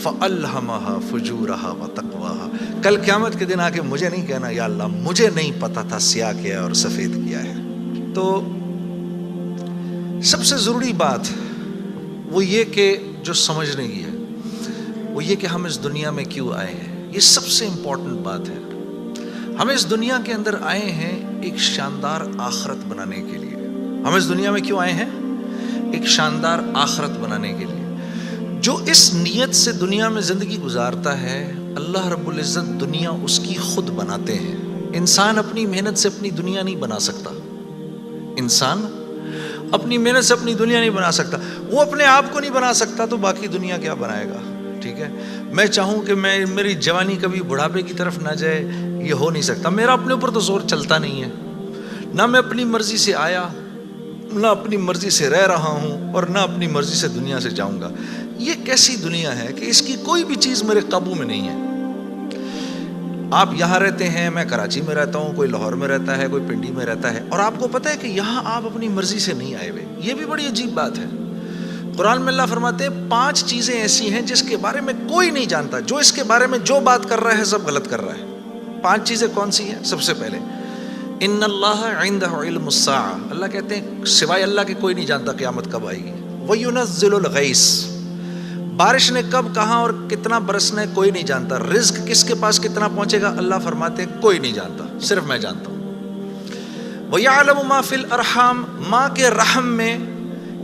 فَأَلْهَمَهَا فُجُورَهَا وَتَقْوَاهَا. کل قیامت کے دن آ کے مجھے نہیں کہنا یا اللہ مجھے نہیں پتا تھا سیاہ کیا ہے اور سفید کیا ہے. تو سب سے ضروری بات وہ یہ کہ جو سمجھنے کی ہے وہ یہ کہ ہم اس دنیا میں کیوں آئے ہیں. یہ سب سے امپورٹنٹ بات ہے. ہم اس دنیا کے اندر آئے ہیں ایک شاندار آخرت بنانے کے لیے. ہم اس دنیا میں کیوں آئے ہیں؟ ایک شاندار آخرت بنانے کے لیے. جو اس نیت سے دنیا میں زندگی گزارتا ہے اللہ رب العزت دنیا اس کی خود بناتے ہیں. انسان اپنی محنت سے اپنی دنیا نہیں بنا سکتا. انسان اپنی محنت سے اپنی دنیا نہیں بنا سکتا. وہ اپنے آپ کو نہیں بنا سکتا تو باقی دنیا کیا بنائے گا؟ ٹھیک ہے. میں چاہوں کہ میری جوانی کبھی بڑھاپے کی طرف نہ جائے، یہ ہو نہیں سکتا. میرا اپنے اوپر تو زور چلتا نہیں ہے. نہ میں اپنی مرضی سے آیا، نہ اپنی مرضی سے رہ رہا ہوں، اور نہ اپنی مرضی سے دنیا سے جاؤں گا. یہ کیسی دنیا ہے کہ اس کی کوئی بھی چیز میرے قابو میں نہیں ہے. آپ یہاں رہتے ہیں، میں کراچی میں رہتا ہوں، کوئی لاہور میں رہتا ہے، کوئی پنڈی میں رہتا ہے، اور آپ کو پتہ ہے کہ یہاں آپ اپنی مرضی سے نہیں آئے ہوئے. یہ بھی بڑی عجیب بات ہے. قرآن میں اللہ فرماتے ہیں 5 چیزیں ایسی ہیں جس کے بارے میں کوئی نہیں جانتا. جو اس کے بارے میں جو بات کر رہا ہے سب غلط کر رہا ہے. 5 چیزیں کون سی ہیں؟ سب سے پہلے ان اللہ عندہ علم الساعہ. اللہ کہتے ہیں سوائے اللہ کے کوئی نہیں جانتا قیامت کب آئے گی. وَيُنَزِّلُ الْغَيْثَ. بارش نے کب کہاں اور کتنا برسنا ہے کوئی نہیں جانتا. رزق کس کے پاس کتنا پہنچے گا اللہ فرماتے ہیں کوئی نہیں جانتا، صرف میں جانتا ہوں. وَيَعْلَمُ مَا فِي الْأَرْحَامِ. ماں کے رحم میں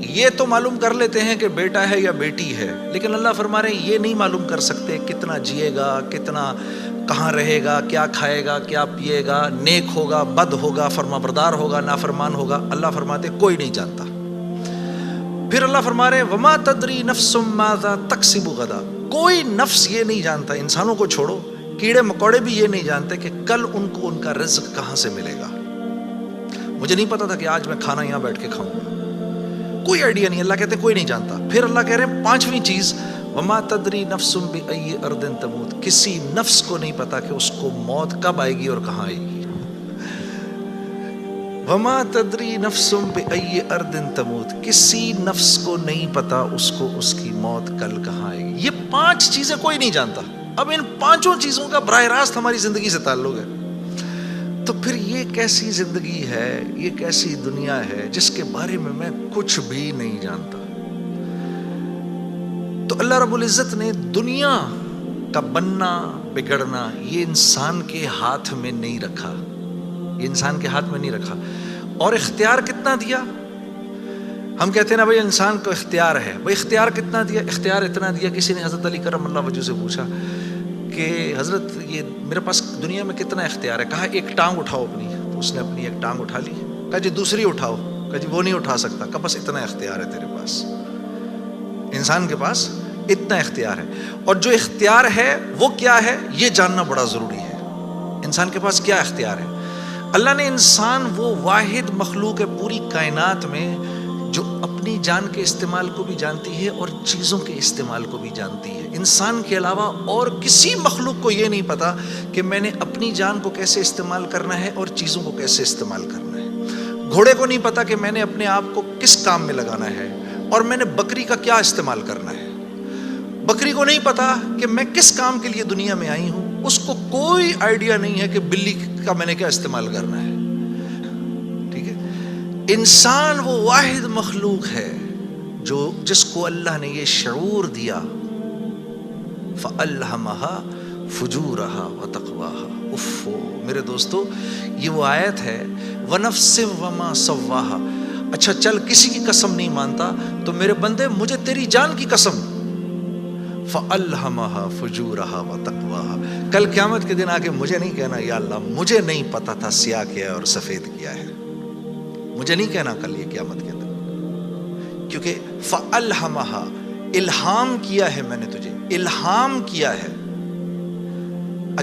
یہ تو معلوم کر لیتے ہیں کہ بیٹا ہے یا بیٹی ہے، لیکن اللہ فرما رہے ہیں یہ نہیں معلوم کر سکتے کتنا جیے گا، کتنا کہاں رہے گا، کیا کھائے گا، کیا پیے گا، نیک ہوگا، بد ہوگا، فرما بردار ہوگا، نافرمان ہوگا. اللہ فرماتے کوئی نہیں جانتا. پھر اللہ فرما رہے وما تدری نفس ماذا تکسب غدا. کوئی نفس یہ نہیں جانتا، انسانوں کو چھوڑو، کیڑے مکوڑے بھی یہ نہیں جانتے کہ کل ان کو ان کا رزق کہاں سے ملے گا. مجھے نہیں پتا تھا کہ آج میں کھانا یہاں بیٹھ کے کھاؤں گا، کوئی آئیڈیا نہیں. اللہ کہتے کوئی نہیں جانتا. پھر اللہ کہہ رہے ہیں 5ویں چیز وما تدری نفس بأی ارض تموت. کسی نفس کو نہیں پتا کہ اس کو موت کب آئے گی اور کہاں آئے گی. وما تدری نفس بأی ارض تموت. کسی نفس کو نہیں پتا اس کو اس کی موت کل کہاں آئے گی. یہ 5 چیزیں کوئی نہیں جانتا. اب ان 5 چیزوں کا براہ راست ہماری زندگی سے تعلق ہے. تو پھر یہ کیسی زندگی ہے، یہ کیسی دنیا ہے جس کے بارے میں کچھ بھی نہیں جانتا. تو اللہ رب العزت نے دنیا کا بننا بگڑنا یہ انسان کے ہاتھ میں نہیں رکھا. یہ انسان کے ہاتھ میں نہیں رکھا. اور اختیار کتنا دیا؟ ہم کہتے ہیں نا بھائی انسان کو اختیار ہے. بھائی اختیار کتنا دیا؟ اختیار اتنا دیا. کسی نے حضرت علی کرم اللہ وجہ سے پوچھا کہ حضرت یہ میرے پاس دنیا میں کتنا اختیار ہے؟ کہا ایک ٹانگ اٹھاؤ اپنی. تو اس نے اپنی ایک ٹانگ اٹھا لی. کہا جی دوسری اٹھاؤ. کہا جی وہ نہیں اٹھا سکتا. کہا بس اتنا اختیار ہے تیرے پاس. انسان کے پاس اتنا اختیار ہے. اور جو اختیار ہے وہ کیا ہے یہ جاننا بڑا ضروری ہے. انسان کے پاس کیا اختیار ہے؟ اللہ نے انسان وہ واحد مخلوق ہے پوری کائنات میں جو اپنی جان کے استعمال کو بھی جانتی ہے اور چیزوں کے استعمال کو بھی جانتی ہے. انسان کے علاوہ اور کسی مخلوق کو یہ نہیں پتا کہ میں نے اپنی جان کو کیسے استعمال کرنا ہے اور چیزوں کو کیسے استعمال کرنا ہے. گھوڑے کو نہیں پتا کہ میں نے اپنے آپ کو کس کام میں لگانا ہے اور میں نے بکری کا کیا استعمال کرنا ہے. بکری کو نہیں پتا کہ میں کس کام کے لیے دنیا میں آئی ہوں. اس کو کوئی آئیڈیا نہیں ہے کہ بلی کا میں نے کیا استعمال کرنا ہے. ٹھیک ہے. انسان وہ واحد مخلوق ہے جس کو اللہ نے یہ شعور دیا فَأَلْهَمَهَا فُجُورَهَا وَتَقْوَاهَا. اف میرے دوستو یہ وہ آیت ہے وَنَفْسٍ وَمَا سَوَّاهَا. اچھا چل کسی کی قسم نہیں مانتا تو میرے بندے مجھے تیری جان کی قسم فَأَلْهَمَهَا فُجُورَهَا وَتَقْوَاهَا. کل قیامت کے دن آ کے مجھے نہیں کہنا یا اللہ مجھے نہیں پتا تھا سیاہ کیا ہے اور سفید کیا ہے. مجھے نہیں کہنا کل یہ قیامت کے دن، کیونکہ فَأَلْهَمَهَا الہام کیا ہے میں نے تجھے، الہام کیا ہے.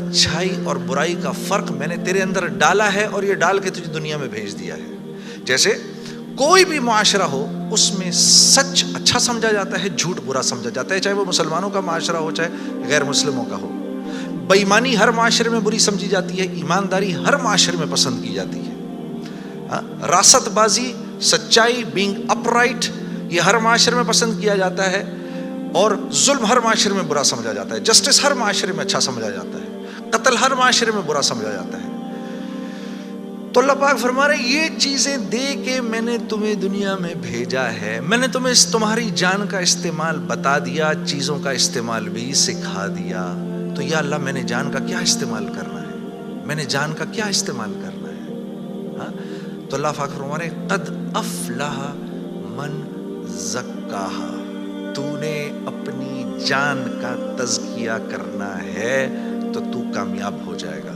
اچھائی اور برائی کا فرق میں نے تیرے اندر ڈالا ہے اور یہ ڈال کے تجھے دنیا میں بھیج دیا ہے. جیسے کوئی بھی معاشرہ ہو اس میں سچ اچھا سمجھا جاتا ہے، جھوٹ برا سمجھا جاتا ہے، چاہے وہ مسلمانوں کا معاشرہ ہو چاہے غیر مسلموں کا ہو. بے ایمانی ہر معاشرے میں بری سمجھی جاتی ہے، ایمانداری ہر معاشرے میں پسند کی جاتی ہے. راست بازی، سچائی، بینگ اپ رائٹ یہ ہر معاشرے میں پسند کیا جاتا ہے. اور ظلم ہر معاشرے میں برا سمجھا جاتا ہے، جسٹس ہر معاشرے میں اچھا سمجھا جاتا ہے، قتل ہر معاشرے میں برا سمجھا جاتا ہے۔ تو اللہ پاک فرما رہے یہ چیزیں دے کے میں نے تمہیں دنیا میں بھیجا ہے، میں نے تمہیں تمہاری جان کا استعمال بتا دیا، چیزوں کا استعمال بھی سکھا دیا۔ تو یا اللہ میں نے جان کا کیا استعمال کرنا ہے، میں نے جان کا کیا استعمال کرنا ہے؟ ہاں؟ تو اللہ پاک فرما رہے قد افلح من زکاہا، تو نے اپنی جان کا تزکیہ کرنا ہے تو تو کامیاب ہو جائے گا۔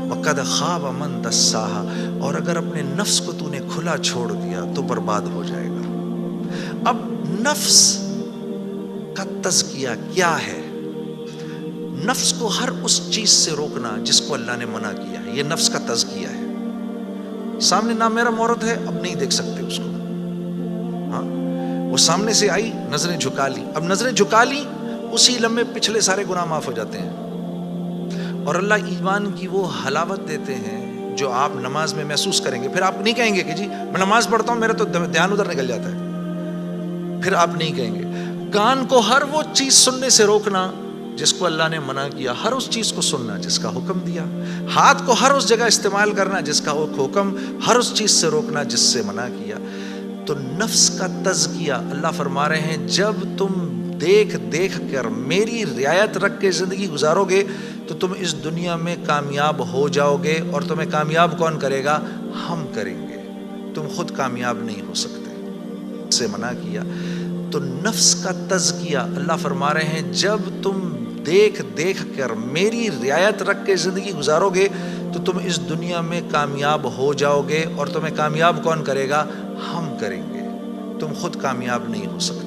وَقَدْ خَابَ مَنْ دَسَّاهَا، اور اگر اپنے نفس کو تو نے کھلا چھوڑ دیا تو برباد ہو جائے گا۔ اب نفس کا تزکیہ کیا ہے؟ نفس کو ہر اس چیز سے روکنا جس کو اللہ نے منع کیا ہے، یہ نفس کا تزکیہ ہے۔ سامنے نہ میرا مورد ہے، اب نہیں دیکھ سکتے اس کو، ہاں وہ سامنے سے آئی، نظریں جھکا لی، اب نظریں جھکا لی اسی لمحے پچھلے سارے گناہ معاف ہو جاتے ہیں۔ اور اللہ ایمان کی وہ حلاوت دیتے ہیں جو آپ نماز میں محسوس کریں گے، پھر آپ نہیں کہیں گے کہ جی میں نماز پڑھتا ہوں میرا تو دھیان ادھر نکل جاتا ہے، پھر آپ نہیں کہیں گے۔ کان کو ہر وہ چیز سننے سے روکنا جس کو اللہ نے منع کیا، ہر اس چیز کو سننا جس کا حکم دیا۔ ہاتھ کو ہر اس جگہ استعمال کرنا جس کا حکم، ہر اس چیز سے روکنا جس سے منع کیا۔ تو نفس کا تزکیہ اللہ فرما رہے ہیں جب تم دیکھ دیکھ کر میری رعایت رکھ کے زندگی گزارو گے تو تم اس دنیا میں کامیاب ہو جاؤ گے، اور تمہیں کامیاب کون کرے گا؟ ہم کریں گے، تم خود کامیاب نہیں ہو سکتے، سے منع کیا۔ تو نفس کا تزکیہ اللہ فرما رہے ہیں جب تم دیکھ دیکھ کر میری رعایت رکھ کے زندگی گزارو گے تو تم اس دنیا میں کامیاب ہو جاؤ گے، اور تمہیں کامیاب کون کرے گا؟ ہم کریں گے، تم خود کامیاب نہیں ہو سکتے۔